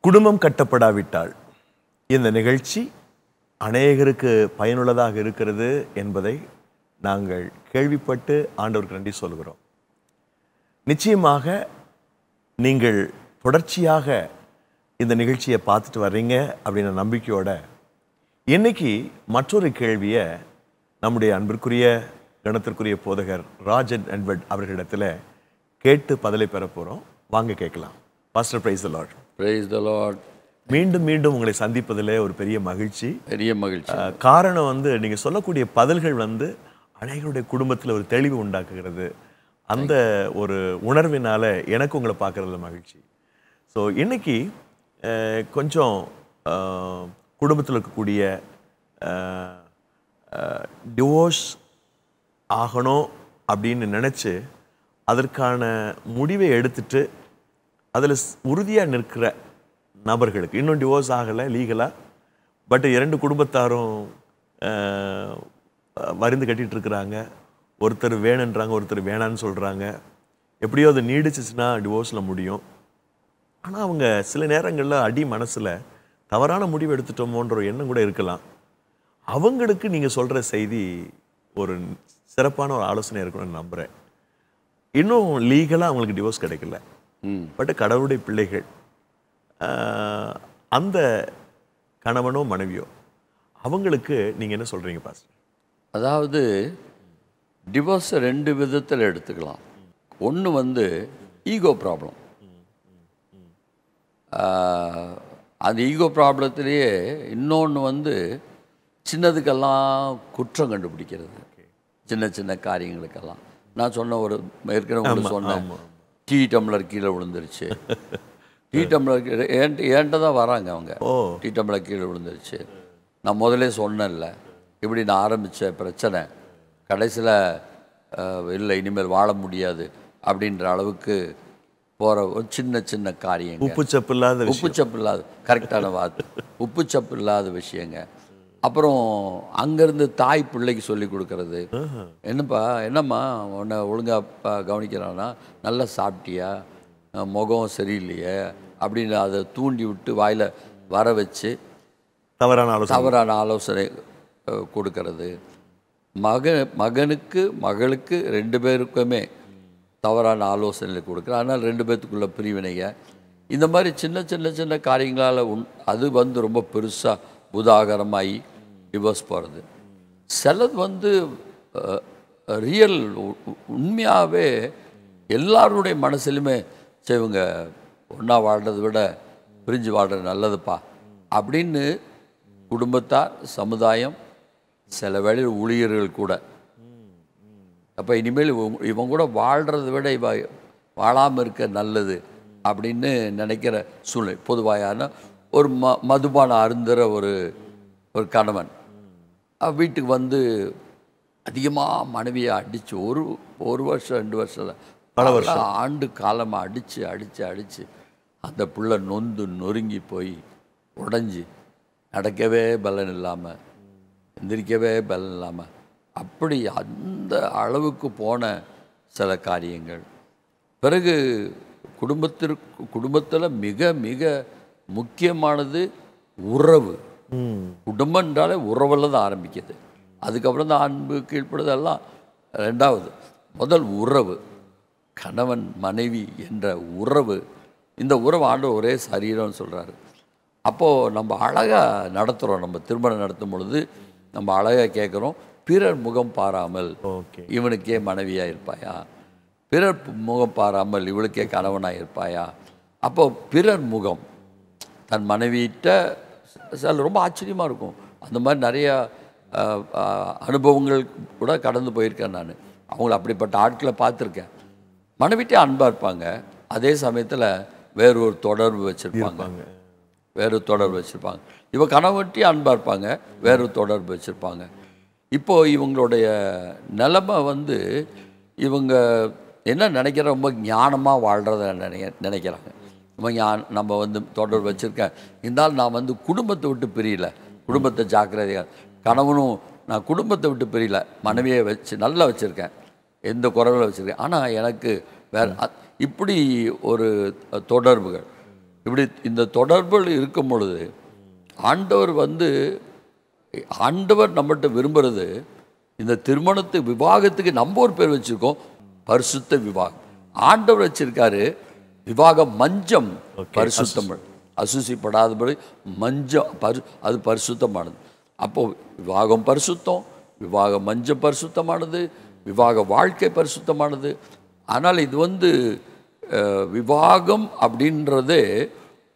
குடும்பம் கட்டப்படாவிட்டால் இந்த நிகழ்ச்சி அநேகருக்கு பயனுள்ளதாக இருக்கிறது என்பதை நாங்கள் கேள்விப்பட்டு ஆண்டவருக்கு நன்றி சொல்கிறோம். நிச்சயமாக நீங்கள் தொடர்ச்சியாக இந்த நிகழ்ச்சியை பார்த்துட்டு வர்றீங்க அப்படின்ற நம்பிக்கையோட இன்னைக்கு மற்றொரு கேள்வியை நம்முடைய அன்பிற்குரிய கணத்திற்குரிய போதகர் ராஜன் எட்வர்ட் அவர்களிடத்தில் கேட்டு பதிலை பெற போகிறோம். வாங்க கேட்கலாம். Pastor, praise the Lord. Praise the Lord. மீண்டும் மீண்டும் உங்களை சந்திப்பதில் ஒரு பெரிய மகிழ்ச்சி. காரணம் நீங்கள் சொல்லக்கூடிய பதில்கள் அநேகருடைய குடும்பத்தில் ஒரு தெளிவு உண்டாக்குகிறது. அந்த ஒரு உணர்வினால எனக்கு உங்களை பார்க்கறதுல மகிழ்ச்சி. ஸோ இன்னைக்கு கொஞ்சம் குடும்பத்தில் இருக்கக்கூடிய டிவோர்ஸ் ஆகணும் அப்படின்னு நினச்சி அதற்கான முடிவை எடுத்துட்டு அதில் உறுதியாக நிற்கிற நபர்களுக்கு, இன்னும் டிவோர்ஸ் ஆகலை லீகலாக, பட் இரண்டு குடும்பத்தாரும் வருந்து கட்டிகிட்டு இருக்கிறாங்க. ஒருத்தர் வேணுன்றாங்க, ஒருத்தர் வேணான்னு சொல்கிறாங்க. எப்படியோ அது நீடிச்சிச்சுன்னா டிவோர்ஸில் முடியும். ஆனால் அவங்க சில நேரங்களில் அடி மனசில் தவறான முடிவு எடுத்துட்டோமோன்ற ஒரு எண்ணம் கூட இருக்கலாம். அவங்களுக்கு நீங்கள் சொல்கிற செய்தி ஒரு சிறப்பான ஒரு ஆலோசனை இருக்கணும்னு நம்புகிறேன். இன்னும் லீகலாக அவங்களுக்கு டிவோர்ஸ் கிடைக்கல, பட் கடவுளுடைய பிள்ளைகள், அந்த கணவனோ மனைவியோ, அவங்களுக்கு நீங்கள் என்ன சொல்கிறீங்க பாஸ்டர்? அதாவது டிவோர்ஸை ரெண்டு விதத்தில் எடுத்துக்கலாம். ஒன்று ஈகோ ப்ராப்ளம். அந்த ஈகோ ப்ராப்ளத்திலேயே இன்னொன்று சின்னதுக்கெல்லாம் குற்றம் கண்டுபிடிக்கிறது, சின்ன சின்ன காரியங்களுக்கெல்லாம். நான் சொன்ன ஒரு ஏற்கனவே சொன்னேன், டீ டம்ளர் கீழே விழுந்துருச்சு, டீ டம்ளர் ஏன்ட்ட தான் வராங்க அவங்க, டீ டம்ளர் கீழே விழுந்துருச்சு. நான் முதலே சொன்னேன்ல, இப்படி நான் ஆரம்பித்த பிரச்சனை கடைசியில் இல்லை இனிமேல் வாழ முடியாது அப்படின்ற அளவுக்கு போகிற ஒரு சின்ன சின்ன காரியங்கள். உப்புச்சப்பு இல்லாத கரெக்டான வார்த்தை, உப்புச்சப்பு இல்லாத விஷயங்க. அப்புறம் அங்கேருந்து தாய் பிள்ளைக்கு சொல்லி கொடுக்கறது, என்னம்மா உன்னை ஒழுங்காக கவனிக்கிறான்னா, நல்லா சாப்பிட்டியா, முகம் சரியில்லையே அப்படின்னு அதை தூண்டி விட்டு வாயில் வர வச்சு தவறான ஆலோசனை கொடுக்கறது. மகனுக்கு மகளுக்கு ரெண்டு பேருக்குமே தவறான ஆலோசனை கொடுக்குற, அதனால் ரெண்டு பேர்த்துக்குள்ள பிரிவினைங்க. இந்த மாதிரி சின்ன சின்ன சின்ன காரியங்களால் அது ரொம்ப பெருசாக உதாகரமாகி டிவோர்ஸ் போகிறது. சிலது ரியல் உண்மையாகவே எல்லாருடைய மனசுலையுமே இவங்க ஒன்றா வாழ்கிறத விட பிரிஞ்சு வாழ்கிறது நல்லதுப்பா அப்படின்னு குடும்பத்தார், சமுதாயம், சில வேளையில் ஊழியர்கள் கூட, அப்போ இனிமேல் இவங்க கூட வாழ்கிறத விட வாழாமல் இருக்க நல்லது அப்படின்னு நினைக்கிற சூழ்நிலை. பொதுவாயான ஒரு மதுபானம் அருந்துகிற ஒரு கணவன் வீட்டுக்கு அதிகமாக மனைவியை அடித்து ஒரு வருஷம் 2 வருஷம் பல வருஷம் ஆண்டு காலமாக அடித்து அந்த பிள்ளை நொறுங்கி போய் உடஞ்சி நடக்கவே பலன் இல்லாமல், எந்திரிக்கவே பலன் இல்லாமல், அப்படி அந்த அளவுக்கு போன சில காரியங்கள். பிறகு குடும்பத்தில் மிக மிக முக்கியமானது உறவு. குடும்பம் என்றாலே உறவில் தான் ஆரம்பிக்குது. அதுக்கப்புறம் தான் அன்பு, கீழ்ப்படுதெல்லாம் ரெண்டாவது. முதல் உறவு, கணவன் மனைவி என்ற உறவு. இந்த உறவு ஆண்டவர் ஒரே சரீரம்னு சொல்கிறாரு. அப்போது நம்ம அழகாக நடத்துகிறோம். நம்ம திருமணம் நடத்தும் பொழுது நம்ம அழகாக கேட்குறோம், பிறர் முகம் பாராமல் இவனுக்கே மனைவியாக இருப்பாயா, பிறர் முகம் பாராமல் இவளுக்கே கணவனாக இருப்பாயா. அப்போது பிறர் முகம் தன் மனைவியிட்ட சில ரொம்ப ஆச்சரியமாக இருக்கும். அந்த மாதிரி நிறையா அனுபவங்கள் கூட கடந்து போயிருக்கேன் நான். அவங்கள அப்படிப்பட்ட ஆட்களை பார்த்துருக்கேன். மனைவிட்டே அன்பாக இருப்பாங்க, அதே சமயத்தில் வேறொரு தொடர்பு வச்சுருப்பாங்க. இவங்க கணவன்கிட்டே அன்பாக இருப்பாங்க, வேறொரு தொடர்பு வச்சுருப்பாங்க. இப்போது இவங்களுடைய நிலைமை இவங்க என்ன நினைக்கிற, ரொம்ப ஞானமாக வாழ்கிறத நினைக்கிறாங்க. நம்ம தொடர்பு வச்சுருக்கேன், இருந்தாலும் நான் குடும்பத்தை விட்டு பிரியல, குடும்பத்தை ஜாக்கிரதையாக, கணவனும் நான் குடும்பத்தை விட்டு பிரியல, மனைவியை வச்சு நல்லா வச்சுருக்கேன், எந்த குறைவில் வச்சுருக்கேன், ஆனால் எனக்கு வேறு இப்படி ஒரு தொடர்புகள். இப்படி இந்த தொடர்புகள் இருக்கும் பொழுது ஆண்டவர் ஆண்டவர் நம்மகிட்ட விரும்புறது இந்த விவாகத்துக்கு நம்ம ஒரு பேர் வச்சுருக்கோம், பரிசுத்த விவாகம். ஆண்டவர் வச்சிருக்காரு விவாக மஞ்சம், பரிசுத்தம், அசுசிப்படாதபடி மஞ்சம் அது பரிசுத்தமானது. அப்போது விவாகம் பரிசுத்தம், விவாக மஞ்சம் பரிசுத்தமானது, விவாக வாழ்க்கை பரிசுத்தமானது. ஆனால் இது விவாகம் அப்படின்றது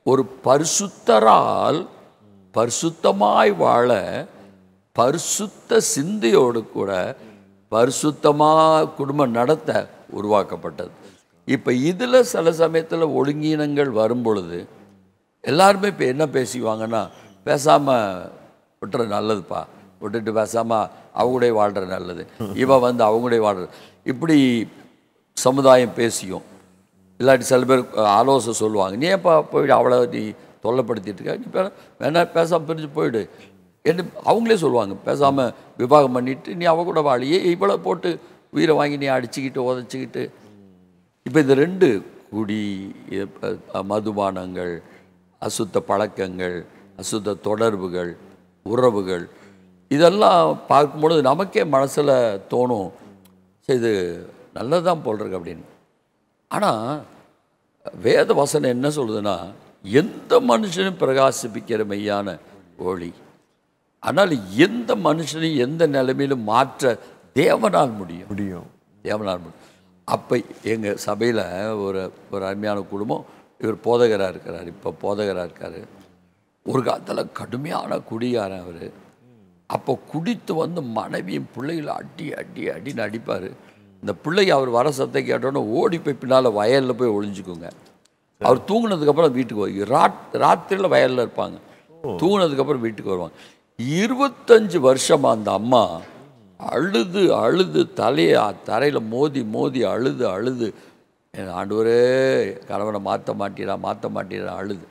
ஒரு பரிசுத்தரால் பரிசுத்தமாய் வாழ பரிசுத்த சிந்தையோடு கூட பரிசுத்தமாக குடும்பம் நடத்த உருவாக்கப்பட்டது. இப்போ இதில் சில சமயத்தில் ஒழுங்கீனங்கள் வரும் பொழுது எல்லாருமே இப்போ என்ன பேசிக்குவாங்கன்னா, பேசாமல் விட்டுற நல்லதுப்பா, விட்டுட்டு பேசாமல் அவங்களுடைய வாழ்கிற நல்லது, அவங்களுடைய வாழ்கிற, இப்படி சமுதாயம் பேசியும். இல்லாட்டி சில பேர் ஆலோசனை சொல்லுவாங்க, நீ ஏப்பா போயிடு, அவளை நீ தொல்லைப்படுத்திட்டு இருக்க, நீ வேணா பேசாமல் பிரிஞ்சு போயிடு என்று அவங்களே சொல்லுவாங்க. பேசாமல் விவாகம் பண்ணிவிட்டு நீ அவ கூட வாழியே இவ்வளோ போட்டு உயிரை வாங்கி நீ அடிச்சுக்கிட்டு உதச்சிக்கிட்டு. இப்போ இந்த ரெண்டு குடி, மதுபானங்கள், அசுத்த பழக்கங்கள், அசுத்த தொடர்புகள், உறவுகள், இதெல்லாம் பார்க்கும்பொழுது நமக்கே மனசில் தோணும், சரி இது நல்லதான் போல் இருக்கு அப்படின்னு. ஆனால் வேத வசனம் என்ன சொல்லுதுன்னா, எந்த மனுஷனும் பிரகாசிப்பிக்கிற மெய்யான ஒளி. ஆனால் எந்த மனுஷனையும் எந்த நிலைமையிலும் மாற்ற தேவனால் முடியும். தேவனால் முடியும். அப்போ எங்கள் சபையில் ஒரு அருமையான குடும்பம், இவர் போதகராக இருக்கிறார், இப்போ போதகராக இருக்கார். ஒரு காலத்தில் கடுமையான குடிகாரன் அவர். அப்போ குடித்து மனைவியும் பிள்ளைகளை அடின்னு அடிப்பார். இந்த பிள்ளைக்கு அவர் வர சத்தை கேட்டோன்னே ஓடி போய் பின்னால் வயலில் போய் ஒளிஞ்சிக்குங்க. அவர் தூங்கினதுக்கப்புறம் வீட்டுக்கு ராத்திரியில் வயலில் இருப்பாங்க, தூங்கினதுக்கப்புறம் வீட்டுக்கு வருவாங்க. 25 வருஷமாக அந்த அம்மா அழுது தலையை தரையில் மோதி அழுது என் ஆண்டவரே கணவனை மாற்ற மாட்டீரா அழுது.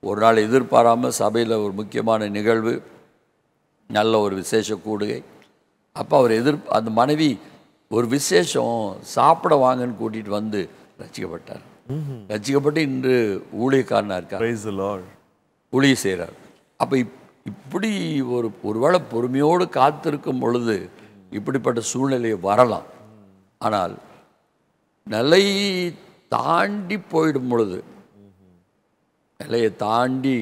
ஒரு நாள் எதிர்பாராமல் சபையில் ஒரு முக்கியமான நிகழ்வு, நல்ல ஒரு விசேஷ கூடுகை. அப்போ அவர் அந்த மனைவி ஒரு விசேஷம் சாப்பிட வாங்கன்னு கூட்டிகிட்டு ரசிக்கப்பட்டார். ரசிக்கப்பட்டு இன்று ஊழியக்காரனாக இருக்கார், ஊழிய செய்கிறார். அப்போ இப்படி ஒருவேளை பொறுமையோடு காத்திருக்கும் பொழுது இப்படிப்பட்ட சூழ்நிலையை வரலாம். ஆனால் நிலை தாண்டி போயிடும் பொழுது, நிலையை தாண்டி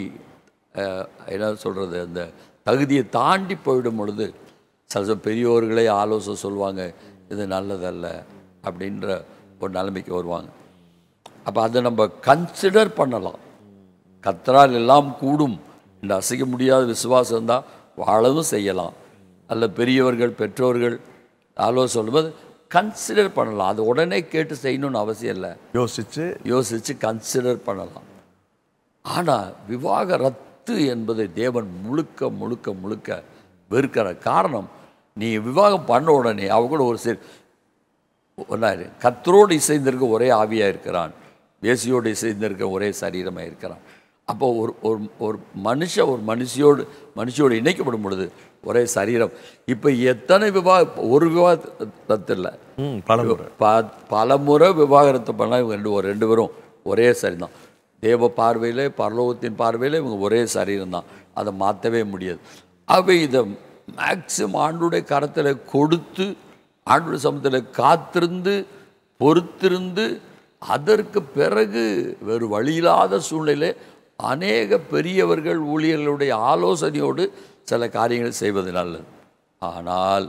என்ன சொல்கிறது, அந்த தகுதியை தாண்டி போயிடும் பொழுது சில பெரியோர்களே ஆலோசனை சொல்லுவாங்க, இது நல்லதல்ல அப்படின்ற ஒரு நிலைமைக்கு வருவாங்க. அப்போ அதை நம்ம கன்சிடர் பண்ணலாம். கர்த்தரால் எல்லாம் கூடும் இந்த அசைக்க முடியாத விசுவாசம்தான் வாழவும் செய்யலாம். அல்ல பெரியவர்கள் பெற்றோர்கள் ஆலோசனை சொல்லும்போது கன்சிடர் பண்ணலாம். அது உடனே கேட்டு செய்யணும்னு அவசியம் இல்லை, யோசித்து கன்சிடர் பண்ணலாம். ஆனால் விவாகரத்து என்பதை தேவன் முழுக்க வெறுக்கிற காரணம், நீ விவாகம் பண்ண உடனே அவ கூட ஒன்றாரு கர்த்தரோடு இசைந்திருக்க ஒரே ஆவியாக இருக்கிறான், வேசியோடு இசைந்திருக்க ஒரே சரீரமாக இருக்கிறான். அப்போ ஒரு மனுஷியோடு இணைக்கப்படும் பொழுது ஒரே சரீரம். இப்போ எத்தனை ஒரு விவாகரத்து இல்லை, பல முறை விவாகரத்து பண்ணால் இவங்க ரெண்டு பேரும் ஒரே சரீரம். தேவ பார்வையில் பரலோகத்தின் பார்வையில் இவங்க ஒரே சரீரம் தான், அதை மாற்றவே முடியாது. அவை இதை மேக்சிமம் ஆண்டுடைய கரத்தில் கொடுத்து ஆண்டுடைய சமூகத்தில் காத்திருந்து பொறுத்திருந்து அதற்கு பிறகு வேறு வழியில்லாத சூழ்நிலை அநேக பெரியவர்கள் ஊழியர்களுடைய ஆலோசனையோடு சில காரியங்கள் செய்வது நல்லது. ஆனால்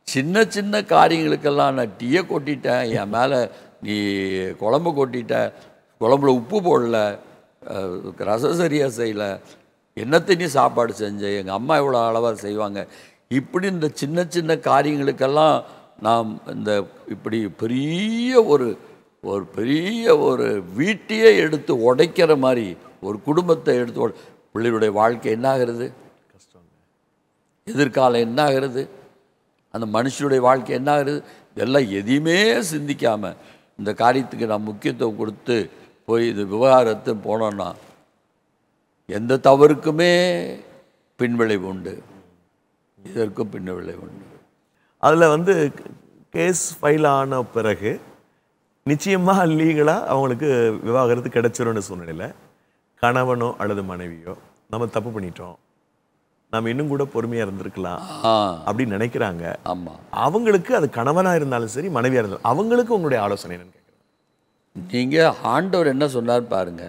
சின்ன காரியங்களுக்கெல்லாம் நான் டீயை கொட்டிட்டேன், என் மேலே நீ குழம்பு கொட்டிட்ட, குழம்புல உப்பு போடல, ரசம் சரியாக செய்யலை, என்னத்தை நீ சாப்பாடு செஞ்ச, எங்கள் அம்மா எவ்வளோ அளவாக செய்வாங்க, இப்படி இந்த சின்ன காரியங்களுக்கெல்லாம் நாம் இப்படி பெரிய ஒரு வீட்டையே எடுத்து உடைக்கிற மாதிரி ஒரு குடும்பத்தை எடுத்து பிள்ளைகளுடைய வாழ்க்கை என்ன ஆகிறது, எதிர்காலம் என்ன ஆகிறது, அந்த மனுஷனுடைய வாழ்க்கை என்ன ஆகிறது, இதெல்லாம் எதையுமே சிந்திக்காமல் இந்த காரியத்துக்கு நாம் முக்கியத்துவம் கொடுத்து போய் இது விவகாரத்து போனோன்னா எந்த தவறுக்குமே பின்விளைவு உண்டு, இதற்கும் பின்விளைவு உண்டு. அதில் கேஸ் ஃபைல் ஆன பிறகு நிச்சயமாக லீகலாக அவங்களுக்கு விவாகரத்து கிடைச்சிரும்னு சூழ்நிலையில் கணவனோ அல்லது மனைவியோ நம்ம தப்பு பண்ணிட்டோம், நம்ம இன்னும் கூட பொறுமையாக இருந்திருக்கலாம் அப்படின்னு நினைக்கிறாங்க. ஆமாம், அவங்களுக்கு அது கணவனாக இருந்தாலும் சரி மனைவியாக இருந்தாலும் அவங்களுக்கு உங்களுடைய ஆலோசனை என்னன்னு கேட்குறேன். நீங்கள் ஆண்டவர் என்ன சொன்னார் பாருங்க.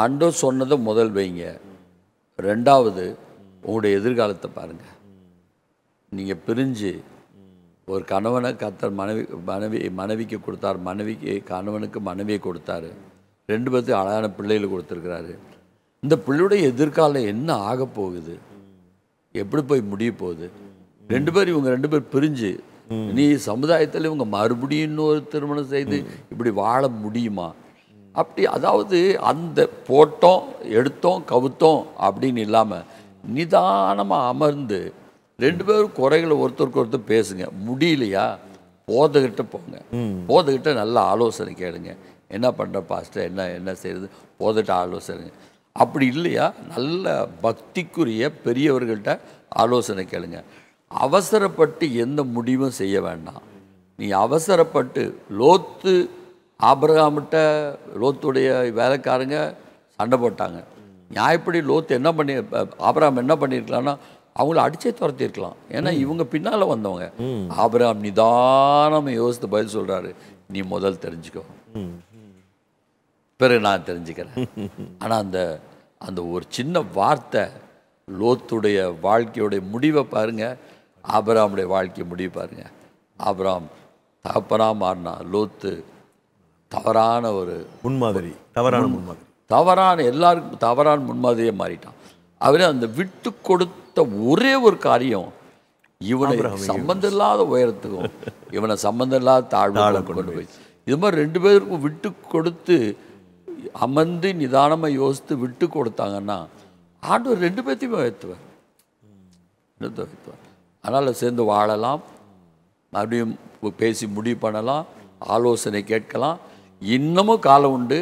ஆண்டவர் சொன்னதை முதல் வைங்க. ரெண்டாவது உங்களுடைய எதிர்காலத்தை பாருங்க. நீங்கள் பிரிஞ்சு ஒரு கணவனை கர்த்தர் மனைவிக்கு கொடுத்தார், மனைவிக்கு கணவனுக்கு மனைவியை கொடுத்தாரு, 2 பேர்த்துக்கு அழகான பிள்ளைகளை கொடுத்துருக்கிறாரு. இந்த பிள்ளையுடைய எதிர்காலம் என்ன ஆக போகுது, எப்படி போய் முடிய போகுது? 2 பேர் இவங்க 2 பேர் பிரிஞ்சு நீ சமுதாயத்தில் இவங்க மறுபடியும் இன்னொரு திருமணம் செய்து இப்படி வாழ முடியுமா? அப்படி அதாவது அந்த போட்டோம் எடுத்தோம் கவுத்தோம் அப்படின்னு இல்லாமல் நிதானமாக அமர்ந்து 2 பேரும் குறைகளை ஒருத்தருக்கு ஒருத்தர் பேசுங்க. முடியலையா போதகிட்ட போங்க, போதகிட்ட நல்ல ஆலோசனை கேளுங்க. என்ன பண்ணுற பாஸ்டர், என்ன செய்கிறது, போதகிட்ட ஆலோசனை. அப்படி இல்லையா நல்ல பக்திக்குரிய பெரியவர்கள்ட்ட ஆலோசனை கேளுங்க. அவசரப்பட்டு எந்த முடிவும் செய்ய வேண்டாம். நீ அவசரப்பட்டு லோத்து ஆபிரகாமிட்ட லோத்துடைய வேலைக்காரங்க சண்டை போட்டாங்க. நியாயப்படி லோத்து என்ன பண்ணி ஆபிரகாம் என்ன பண்ணியிருக்கலாம்னா அவங்கள அடிச்சே துரத்திருக்கலாம். ஏன்னா இவங்க பின்னால் வந்தவங்க. ஆபிரகாம் நிதானமாக யோசித்து பதில் சொல்கிறாரு, நீ முதல் தெரிஞ்சுக்கோ, பிறகு நான் தெரிஞ்சுக்கிறேன். ஆனால் அந்த ஒரு சின்ன வார்த்தை லோத்துடைய வாழ்க்கையுடைய முடிவை பாருங்க, ஆபிரகாமுடைய வாழ்க்கை முடிவு பாருங்க. ஆபிரகாம் தகப்பனாக மாறினா, லோத்து தவறான ஒரு முன்மாதிரி, தவறான எல்லாருக்கும் தவறான முன்மாதிரியே மாறிட்டான். அவரே அந்த விட்டு கொடுத்த ஒரே ஒரு காரியம் இவனை சம்பந்தம் இல்லாத உயரத்துக்கும் இவனை சம்பந்தம் இல்லாத தாழ்வு கொண்டு போய், இது மாதிரி 2 பேருக்கும் விட்டு கொடுத்து அமர்ந்து நிதானமாக யோசித்து விட்டு கொடுத்தாங்கன்னா ஆண்டவர் 2 பேர்த்தையுமே உயர்த்துவார். அதனால் சேர்ந்து வாழலாம், மறுபடியும் பேசி முடிவு பண்ணலாம், ஆலோசனை கேட்கலாம். இன்னமும் காலம் உண்டு.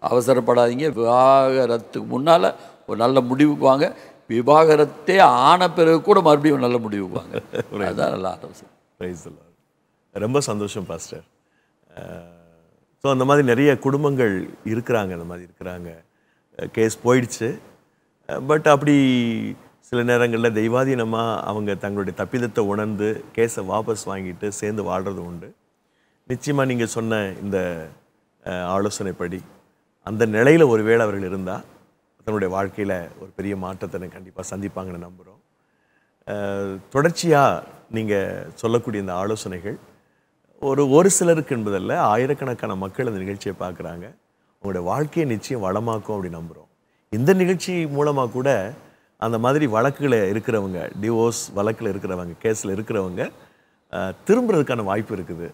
அவசரப்படாதீங்க. விவாகரத்துக்கு முன்னால் ஒரு நல்ல முடிவுக்கு வாங்க. விவாகரத்தே ஆன பிறகு கூட மறுபடியும் நல்ல முடிவுக்கு வாங்க. அதுதான் நல்ல ஆலோசனை. ரொம்ப சந்தோஷம் பாஸ்டர். ஸோ அந்த மாதிரி நிறைய குடும்பங்கள் இருக்கிறாங்க, அந்த மாதிரி இருக்கிறாங்க. கேஸ் போயிடுச்சு, பட் அப்படி சில நேரங்களில் தெய்வாதீனமாக அவங்க தங்களுடைய தப்பிதத்தை உணர்ந்து கேஸை வாபஸ் வாங்கிட்டு சேர்ந்து வாழ்கிறது உண்டு. நிச்சயமாக நீங்கள் சொன்ன இந்த ஆலோசனைப்படி அந்த நிலையில் ஒருவேளை அவர்கள் இருந்தால் தன்னுடைய வாழ்க்கையில் ஒரு பெரிய மாற்றத்தை கண்டிப்பாக சந்திப்பாங்கன்னு நம்புகிறோம். தொடர்ச்சியாக நீங்கள் சொல்லக்கூடிய இந்த ஆலோசனைகள் ஒரு சிலருக்கு என்பதல்ல, ஆயிரக்கணக்கான மக்கள் இந்த நிகழ்ச்சியை பார்க்குறாங்க. உங்களுடைய வாழ்க்கையை நிச்சயம் வளமாக்கும் அப்படி நம்புகிறோம். இந்த நிகழ்ச்சி மூலமாக கூட அந்த மாதிரி வழக்குகளை இருக்கிறவங்க, டிவோர்ஸ் வழக்கில் இருக்கிறவங்க, கேஸில் இருக்கிறவங்க திரும்புறதுக்கான வாய்ப்பு இருக்குது.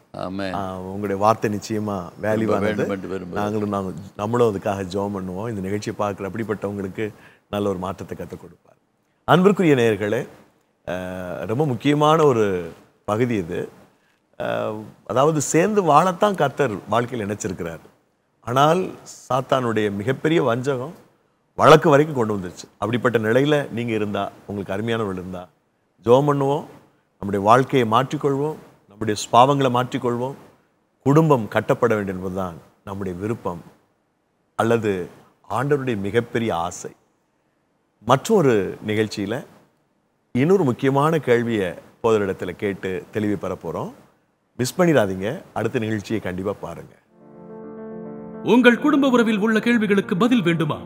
உங்களுடைய வார்த்தை நிச்சயமாக வேல்யூவானது. நம்மளும் அதுக்காக ஜெபம் பண்ணுவோம். இந்த நிகழ்ச்சியை பார்க்குற அப்படிப்பட்டவங்களுக்கு நல்ல ஒரு மாற்றத்தை கற்றுக் கொடுப்பார். அன்பிற்குரிய நேயர்களே, ரொம்ப முக்கியமான ஒரு பகுதி இது. அதாவது சேர்ந்து வாழத்தான் கர்த்தர் வாழ்க்கையில் நினைச்சிருக்கிறார். ஆனால் சாத்தானுடைய மிகப்பெரிய வஞ்சகம் வழக்கு வரைக்கும் கொண்டு வந்துருச்சு. அப்படிப்பட்ட நிலையில் நீங்கள் இருந்தால், உங்களுக்கு அருமையானவர்கள் இருந்தால் ஜெபம் பண்ணுவோம், நம்முடைய வாழ்க்கையை மாற்றிக்கொள்வோம், நம்முடைய பாவங்களை மாற்றிக்கொள்வோம். குடும்பம் கட்டப்பட வேண்டும் என்பதுதான் நம்முடைய விருப்பம் அல்லது ஆண்டவருடைய மிகப்பெரிய ஆசை. மற்றொரு நிகழ்ச்சியில் இன்னொரு முக்கியமான கேள்வியை போதரிடத்தில் கேட்டு தெளிவு பெற போகிறோம். மிஸ் பண்ணிடாதீங்க. அடுத்த நிகழ்ச்சியை கண்டிப்பாக பாருங்கள். உங்கள் குடும்ப உறவில் உள்ள கேள்விகளுக்கு பதில் வேண்டுமா?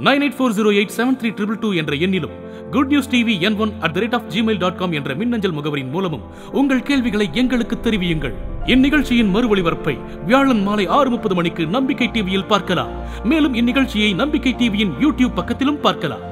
9840873222 என்ற எண்ணிலும் Good News TV N1@gmail.com என்ற மின்னஞ்சல் முகவரின் மூலமும் உங்கள் கேள்விகளை எங்களுக்கு தெரிவியுங்கள். இந்நிகழ்ச்சியின் மறு ஒளிபரப்பை வியாழன் மாலை 6:30 மணிக்கு நம்பிக்கை டிவியில் பார்க்கலாம். மேலும் இந்நிகழ்ச்சியை நம்பிக்கை டிவியின் YouTube பக்கத்திலும் பார்க்கலாம்.